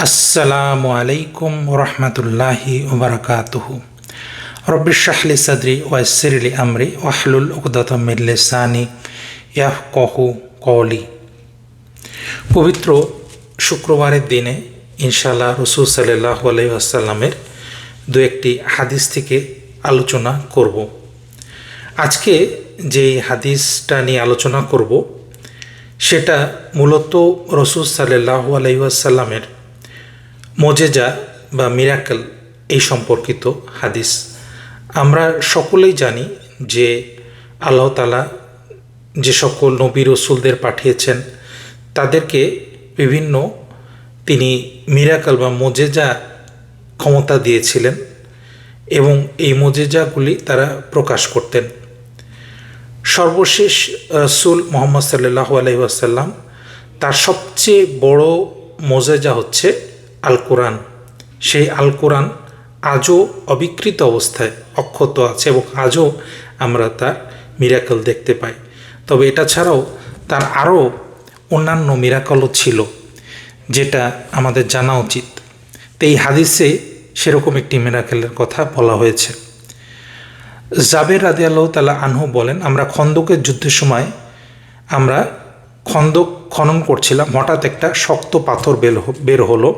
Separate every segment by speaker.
Speaker 1: আসসালামু আলাইকুম রহমতুল্লাহি ওবরাকাতুহু। রব্বি ইশরাহ লি সাদরি ওয়াইসির লি আমরি ওয়াহলুল উকদাতাম মিন লিসানি ইয়াফকাহু কওলি। পবিত্র শুক্রবারের দিনে ইনশাআল্লাহ রাসূল সাল্লাল্লাহু আলাইহি ওয়াসাল্লামের দু একটি হাদিস থেকে আলোচনা করব। আজকে যেই হাদিসটা নিয়ে আলোচনা করব সেটা মূলত রাসূল সাল্লাল্লাহু আলাইহি ওয়াসাল্লামের মোজেজা বা মিরাকেল এই সম্পর্কিত হাদিস। আমরা সকলেই জানি যে আল্লাহ তাআলা যে সকল নবী রসুলদের পাঠিয়েছেন তাদেরকে বিভিন্ন তিনি মিরাকেল বা মোজেজা ক্ষমতা দিয়েছিলেন এবং এই মোজেজাগুলি তারা প্রকাশ করতেন। সর্বশেষ রসুল মুহাম্মদ সাল্লাল্লাহু আলাইহি ওয়াসাল্লাম তার সবচেয়ে বড় মোজেজা হচ্ছে আল কোরআন। সেই আল কোরআন আজও অবিকৃত অবস্থায় অক্ষত আছে এবং আজও আমরা তার মিরাকেল দেখতে পাই। তবে এটা ছাড়াও তার আরও অন্যান্য মিরাকেলও ছিল যেটা আমাদের জানা উচিত। তো এই হাদিসে সেরকম একটি মিরাকেলের কথা বলা হয়েছে। জাবের রাদিয়াল্লাহু তাআলা আনহু বলেন, আমরা খন্দকের যুদ্ধের সময় আমরা খন্দক খনন করছিলাম, হঠাৎ একটা শক্ত পাথর বের হলো।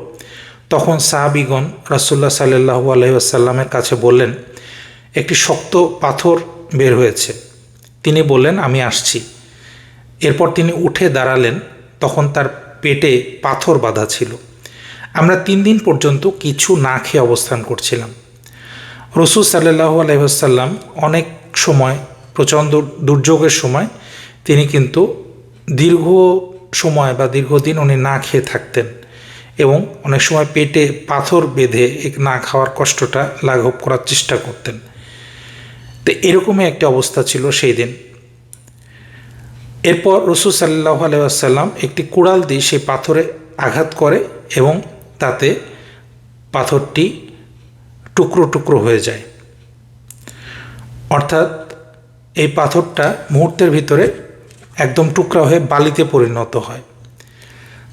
Speaker 1: তখন সাহাবীগণ রাসূলুল্লাহ সাল্লাল্লাহু আলাইহি ওয়াসাল্লামের কাছে বললেন, একটি শক্ত পাথর বের হয়েছে। তিনি বললেন, আমি আসছি। এরপর তিনি উঠে দাঁড়ালেন, তখন তার পেটে পাথর বাঁধা ছিল। আমরা 3 দিন পর্যন্ত কিছু না খেয়ে অবস্থান করছিলাম। রাসূল সাল্লাল্লাহু আলাইহি ওয়াসাল্লাম অনেক সময় প্রচণ্ড দুর্যোগের সময় তিনি কিন্তু দীর্ঘ সময় বা দীর্ঘদিন উনি না খেয়ে থাকতেন এবং অনেক সময় পেটে পাথর বেঁধে না খাওয়ার কষ্টটা লাঘব করার চেষ্টা করতেন। তো এরকমই একটা অবস্থা ছিল সেই দিন। এরপর রাসূল সাল্লাল্লাহু আলাইহি ওয়াসাল্লাম একটি কুড়াল দিয়ে সেই পাথরে আঘাত করে এবং তাতে পাথরটি টুকরো টুকরো হয়ে যায়। অর্থাৎ এই পাথরটা মুহূর্তের ভিতরে একদম টুকরা হয়ে বালিতে পরিণত হয়।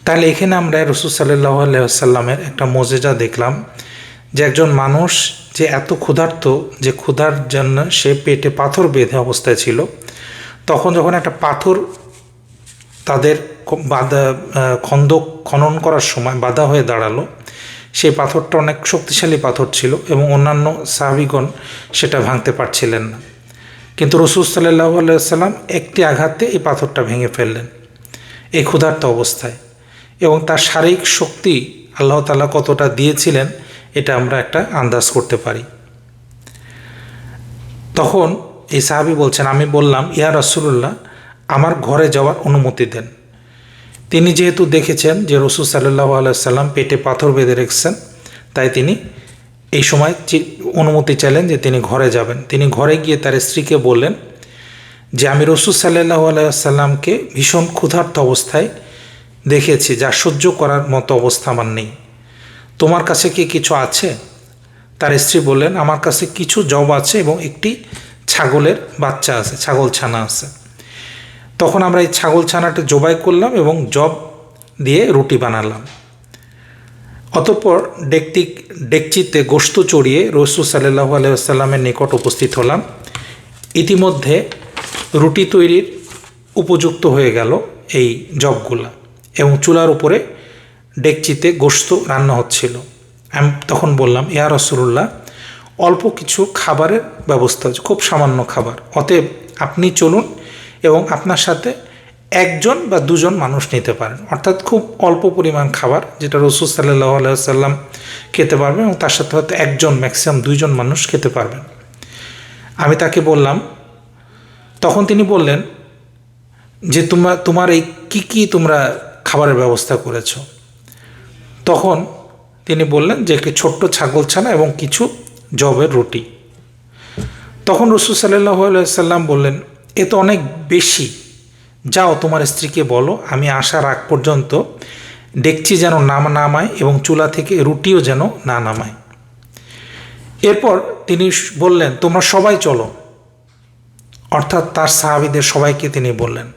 Speaker 1: তাহলে এখানে আমরা রাসূল সাল্লাল্লাহু আলাইহি ওয়াসাল্লামের একটা মোজেজা দেখলাম যে একজন মানুষ যে এত ক্ষুধার্ত যে ক্ষুধার জন্য সে পেটে পাথর বেঁধে অবস্থায় ছিল, তখন যখন একটা পাথর তাদের খন্দক খনন করার সময় বাধা হয়ে দাঁড়ালো, সেই পাথরটা অনেক শক্তিশালী পাথর ছিল এবং অন্যান্য সাহাবীগণ সেটা ভাঙতে পারছিলেন না। কিন্তু রাসূল সাল্লাল্লাহু আলাইহি ওয়াসাল্লাম একটি আঘাতে এই পাথরটা ভেঙে ফেললেন এই ক্ষুধার্ত অবস্থায়। এবং তার শারীরিক শক্তি আল্লাহ তাআলা কতটা দিয়েছিলেন এটা আমরা একটা আন্দাজ করতে পারি। তখন এই সাহাবী বলছেন, আমি বললাম, ইয়া রাসূলুল্লাহ, আমার ঘরে যাওয়ার অনুমতি দেন। তিনি যেহেতু দেখেছেন যে রাসূল সাল্লাল্লাহু আলাইহি ওয়াসাল্লাম পেটে পাথর বেঁধে রেখেছেন, তাই তিনি এই সময় অনুমতি চাইলেন যে তিনি ঘরে যাবেন। তিনি ঘরে গিয়ে তার স্ত্রীকে বললেন যে আমি রাসূল সাল্লাল্লাহু আলাইহি ওয়াসাল্লামকে ভীষণ ক্ষুধার্ত অবস্থায় দেখেছি, যা সহ্য করার মতো অবস্থা আমার নেই। তোমার কাছে কি কিছু আছে? তার স্ত্রী বললেন, আমার কাছে কিছু জব আছে এবং একটি ছাগলের বাচ্চা আছে, ছাগল ছানা আছে। তখন আমরা এই ছাগল ছানাটা জবাই করলাম এবং জব দিয়ে রুটি বানালাম। অতঃপর ডেকচিতে গোশত চড়িয়ে রাসূল সাল্লাল্লাহু আলাইহি ওয়াসাল্লামের নিকট উপস্থিত হলাম। ইতিমধ্যে রুটি তৈরির উপযুক্ত হয়ে গেল এই জবগুলা এবং চুলার উপরে ডেকচিতে গোশত রান্না হচ্ছিল। আমি তখন বললাম, ইয়া রাসূলুল্লাহ, অল্প কিছু খাবারের ব্যবস্থা আছে, খুব সামান্য খাবার, অতএব আপনি চলুন এবং আপনার সাথে 1 বা 2 মানুষ নিতে পারেন। অর্থাৎ খুব অল্প পরিমাণ খাবার যেটা রাসূল সাল্লাল্লাহু আলাইহি ওয়াসাল্লাম খেতে পারবেন এবং তার সাথে হয়তো 1 ম্যাক্সিমাম 2 মানুষ খেতে পারবেন। আমি তাকে বললাম, তখন তিনি বললেন যে তোমার এই কি তোমরা খাবারের ব্যবস্থা করেছ? তখন তিনি বললেন যে একটি ছোট্ট ছাগল ছানা এবং কিছু জবের রুটি। তখন রাসূল সাল্লাল্লাহু আলাইহি ওয়াসাল্লাম বললেন, এ তো অনেক বেশি, যাও তোমার স্ত্রীকে বলো আমি আসার আগ পর্যন্ত ডেকচি যেন না নামায় এবং চুলা থেকে রুটিও যেন না নামায়। এরপর তিনি বললেন, তোমরা সবাই চলো। অর্থাৎ তার সাহাবীদের সবাইকে তিনি বললেন।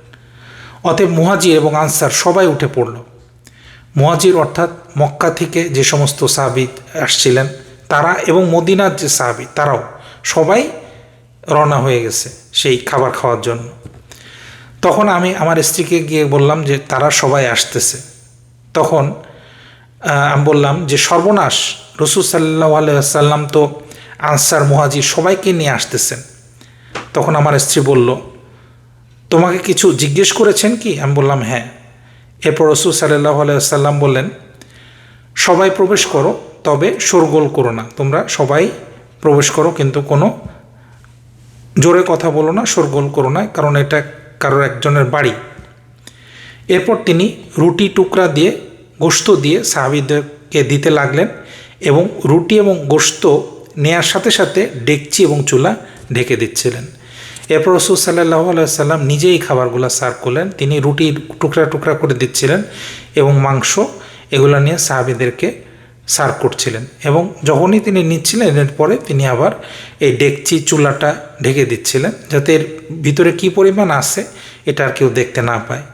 Speaker 1: অতএব মুহাজির এবং আনসার সবাই উঠে পড়ল। মুহাজির অর্থাৎ মক্কা থেকে যে সমস্ত সাহাবী আসছিলেন তারা এবং মদিনার যে সাহাবী তারাও সবাই রওনা হয়ে গেছে সেই খাবার খাওয়ার জন্য। তখন আমি আমার স্ত্রীকে গিয়ে বললাম যে তারা সবাই আসতেছে। তখন আমি বললাম যে সর্বনাশ, রাসূল সাল্লাল্লাহু আলাইহি ওয়াসাল্লাম তো আনসার মুহাজির সবাইকে নিয়ে আসতেছেন। তখন আমার স্ত্রী বলল, তোমাকে কিছু জিজ্ঞেস করেছেন কি? আমি বললাম হ্যাঁ। এরপর রাসূল সাল্লাল্লাহু আলাইহি ওয়াসাল্লাম বললেন, সবাই প্রবেশ করো, তবে শোরগোল করো না। তোমরা সবাই প্রবেশ করো, কিন্তু কোনো জোরে কথা বলো না, শোরগোল করো না, কারণ এটা কারোর একজনের বাড়ি। এরপর তিনি রুটি টুকরা দিয়ে গোশত দিয়ে সাহাবীদেরকে দিতে লাগলেন এবং রুটি এবং গোশত নেয়ার সাথে সাথে ডেকচি এবং চুলা ঢেকে দিচ্ছিলেন। এরপর রাসূল সাল্লাল্লাহু আলাইহি সাল্লাম নিজেই খাবারগুলো সার্ভ করলেন। তিনি রুটি টুকরা টুকরা করে দিচ্ছিলেন এবং মাংস এগুলো নিয়ে সাহাবীদেরকে সার্ভ করছিলেন, এবং যখনই তিনি নিচ্ছিলেন এরপরে তিনি আবার এই ডেকচি চুলাটা ঢেকে দিচ্ছিলেন, যাতে এর ভিতরে কী পরিমাণ আছে এটা আর কেউ দেখতে না পায়।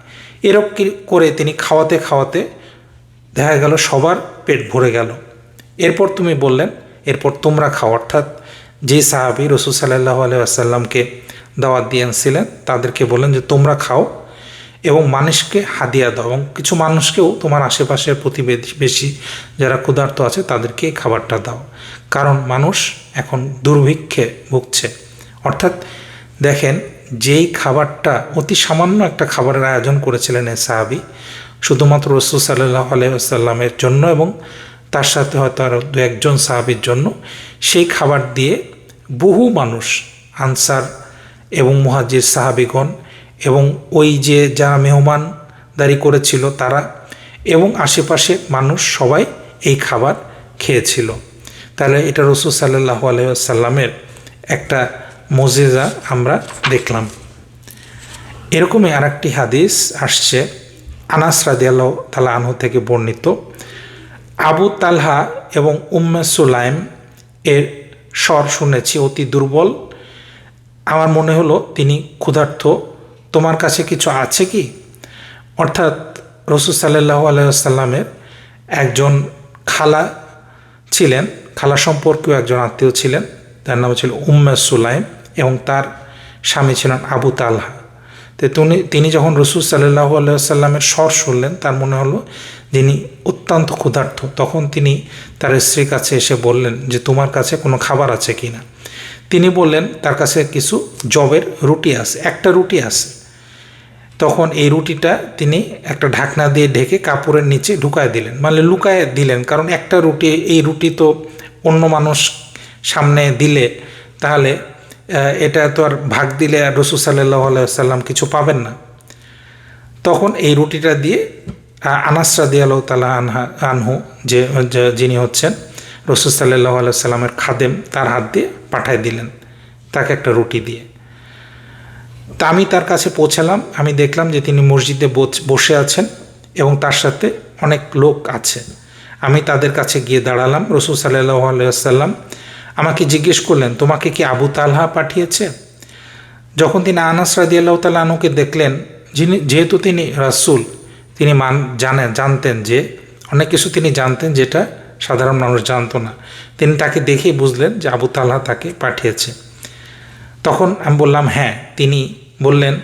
Speaker 1: এরকম করে তিনি খাওয়াতে খাওয়াতে দেখা গেল সবার পেট ভরে গেল। এরপর তুমি বললেন, এরপর তোমরা খাও, অর্থাৎ যে সাহাবী রাসূল সাল্লাল্লাহু আলাইহি ওয়াসাল্লামকে দাওয়াত দিয়ে আনছিলেন তাদেরকে বললেন যে তোমরা খাও এবং মানুষকে হাদিয়া দাও, এবং কিছু মানুষকেও তোমার আশেপাশের প্রতিবেশী যারা ক্ষুধার্ত আছে তাদেরকে এই খাবারটা দাও, কারণ মানুষ এখন দুর্ভিক্ষে ভুগছে। অর্থাৎ দেখেন, যেই খাবারটা অতি সামান্য একটা খাবারের আয়োজন করেছিলেন এই সাহাবী শুধুমাত্র রাসূল সাল্লাল্লাহু আলাইহি ওয়াসাল্লামের জন্য এবং তার সাথে হয়তো আরও দু একজন সাহাবীর জন্য, সেই খাবার দিয়ে বহু মানুষ আনসার এবং মুহাজির সাহাবীগণ এবং ওই যে যারা মেহমানদারি করেছিল তারা এবং আশেপাশে মানুষ সবাই এই খাবার খেয়েছিল। তাহলে এটা রাসূল সাল্লাল্লাহু আলাইহি ওয়াসাল্লামের একটা মুজিজা আমরা দেখলাম। এরকমই আরেকটি হাদিস আসছে আনাস রাদিয়াল্লাহু তাআলা আনহু থেকে বর্ণিত। আবু তালহা এবং উম্মে সুলাইম এর স্বর শুনেছি অতি দুর্বল। আমার মনে হলো তিনি ক্ষুধার্ত, তোমার কাছে কিছু আছে কি? অর্থাৎ রাসূল সাল্লাল্লাহু আলাইহি ওয়াসাল্লামের একজন খালা ছিলেন, খালা সম্পর্কেও একজন আত্মীয় ছিলেন, তার নাম ছিল উম্মে সুলাইম এবং তার স্বামী ছিলেন আবু তালহা। তো তিনি যখন রাসূল সাল্লাল্লাহু আলাইহি ওয়াসাল্লামের স্বর শুনলেন তার মনে হলো যিনি অত্যন্ত ক্ষুধার্ত। তখন তিনি তার স্ত্রীর কাছে এসে বললেন যে তোমার কাছে কোনো খাবার আছে কি না? তিনি বললেন তার কাছে কিছু জবের রুটি আছে, একটা রুটি আছে। তখন এই রুটিটা তিনি একটা ঢাকনা দিয়ে ঢেকে কাপড়ের নিচে ঢুকায় দিলেন, মানে লুকায় দিলেন, কারণ একটা রুটি, এই রুটি তো অন্য মানুষ সামনে দিলে তাহলে এটা তো আর ভাগ দিলে আর রাসূল সাল্লাল্লাহু আলাইহি ওয়াসাল্লাম কিছু পাবেন না। তখন এই রুটিটা দিয়ে আনাস রাদিয়াল্লাহু তাআলা আনহু যিনি হচ্ছেন রাসূল সাল্লাল্লাহু আলাইহি ওয়াসাল্লামের খাদেম, তার হাত দিয়ে পাঠায় দিলেন তাকে একটা রুটি দিয়ে। তা আমি তার কাছে পৌঁছালাম, আমি দেখলাম যে তিনি মসজিদে বসে আছেন এবং তার সাথে অনেক লোক আছে। আমি তাদের কাছে গিয়ে দাঁড়ালাম। রাসূল সাল্লাল্লাহু আলাইহি ওয়াসাল্লাম আমাকে জিজ্ঞেস করলেন, তোমাকে কি আবু তালহা পাঠিয়েছে? যখন তিনি আনাস রাদিয়াল্লাহু তাআলা আনহুকে দেখলেন, যেহেতু তিনি রাসূল, তিনি জানতেন যে অনেক কিছু তিনি জানতেন যেটা সাধারণ মানুষ জানতো না। তিনি তাকে দেখেই বুঝলেন যে আবু তালহা তাকে পাঠিয়েছে। তখন আমি বললাম হ্যাঁ। তিনি বললেন,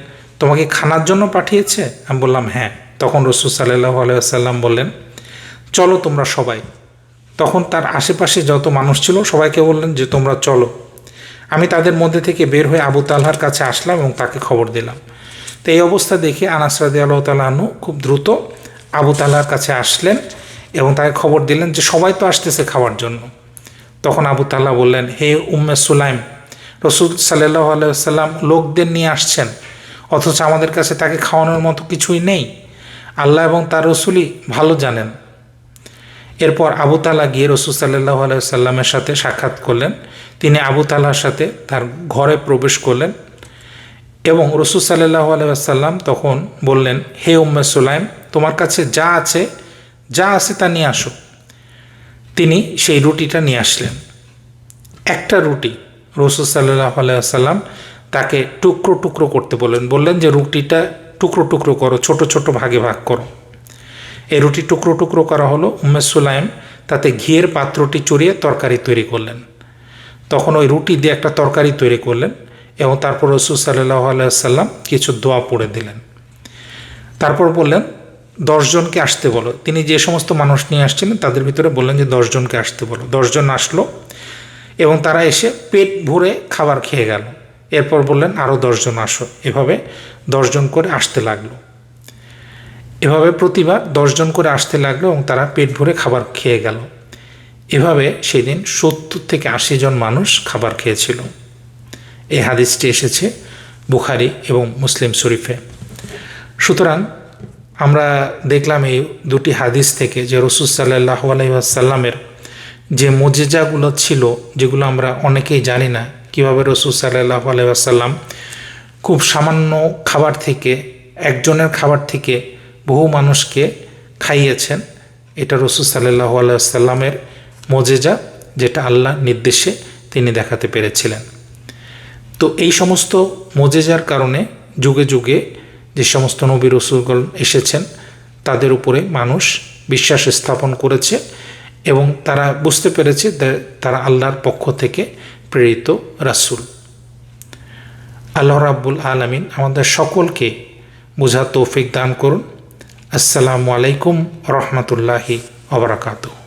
Speaker 1: তোমাকে খানার জন্য পাঠিয়েছে? আমি বললাম হ্যাঁ। তখন রাসূল সাল্লাল্লাহু আলাইহি ওয়াসাল্লাম বললেন, চলো তোমরা সবাই। তখন তার আশেপাশে যত মানুষ ছিল সবাইকে বললেন যে তোমরা চলো। আমি তাদের মধ্যে থেকে বের হয়ে আবু তালহার কাছে আসলাম এবং তাকে খবর দিলাম। তো এই অবস্থা দেখে আনাস রাদিয়াল্লাহু তাআলা আনহু খুব দ্রুত আবু তালহার কাছে আসলেন এবং তাকে খবর দিলেন যে সবাই তো আসতেছে খাওয়ার জন্য। তখন আবু তালহা বললেন, হে উম্মে সুলাইম, রাসূল সাল্লাল্লাহু আলাইহি ওয়াসাল্লাম লোকদের নিয়ে আসছেন, অথচ আমাদের কাছে তাকে খাওয়ানোর মতো কিছুই নেই। আল্লাহ এবং তার রাসূলই ভালো জানেন। এরপর আবু তালহা গিয়ে রাসূল সাল্লাল্লাহু আলাইহি ওয়াসাল্লামের সাথে সাক্ষাৎ করলেন। তিনি আবু তালহার সাথে তার ঘরে প্রবেশ করলেন এবং রাসূল সাল্লাল্লাহু আলাইহি ওয়াসাল্লাম তখন বললেন, হে উম্মে সুলাইম, তোমার কাছে যা আছে তা নিয়ে আসো। তিনি সেই রুটিটা নিয়ে আসলেন, একটা রুটি। রাসূল সাল্লাল্লাহু আলাইহি ওয়াসাল্লাম তাকে টুকরো টুকরো করতে বললেন যে রুটিটা টুকরো টুকরো করো, ছোট ছোট ভাগে ভাগ করো। এই রুটি টুকরো টুকরো করা হলো। উম্মে সুলাইম তাতে ঘিয়ের পাত্রটি চড়িয়ে তরকারি তৈরি করলেন। তখন ওই রুটি দিয়ে একটা তরকারি তৈরি করলেন এবং তারপর রাসূল সাল্লাল্লাহু আলাইহি ওয়াসাল্লাম কিছু দোয়া পড়ে দিলেন। তারপর বললেন 10 জনকে আসতে বলো। তিনি যে সমস্ত মানুষ নিয়ে আসছিলেন তাদের ভিতরে বললেন যে 10 জনকে আসতে বলো। 10 জন আসলো এবং তারা এসে পেট ভরে খাবার খেয়ে গেল। এরপর বললেন আরও 10 জন আসো। এভাবে 10 জন করে আসতে লাগলো। এভাবে প্রতিবার 10 জন করে আসতে লাগলো এবং তারা পেট ভরে খাবার খেয়ে গেল। এভাবে সেদিন 70 থেকে 80 জন মানুষ খাবার খেয়েছিল। এই হাদিসটি এসেছে বুখারী এবং মুসলিম শরীফে। সুতরাং আমরা দেখলাম এই দুটি হাদিস থেকে যে রাসূল সাল্লাল্লাহু আলাইহি ওয়াসাল্লামের যে মুজিজাগুলো ছিল, যেগুলো আমরা অনেকেই জানি না, কীভাবে রাসূল সাল্লাল্লাহু আলাইহি ওয়াসাল্লাম খুব সামান্য খাবার থেকে, একজনের খাবার থেকে বহু মানুষকে খাইয়েছেন। এটা রাসূল সাল্লাল্লাহু আলাইহি ওয়াসাল্লামের মুজিজা, যেটা আল্লাহর নির্দেশে তিনি দেখাতে পেরেছিলেন। তো এই সমস্ত মুজিজার কারণে যুগে যুগে যে সমস্ত নবী রাসূলগণ এসেছেন তাদের উপরে মানুষ বিশ্বাস স্থাপন করেছে এবং তারা বুঝতে পেরেছে তারা আল্লাহর পক্ষ থেকে প্রেরিত রাসূল। আল্লাহ রাব্বুল আলামিন আমাদের সকলকে বোঝার তৌফিক দান করুন। আসসালামু আলাইকুম ওয়া রাহমাতুল্লাহি ওয়া বারাকাতুহু।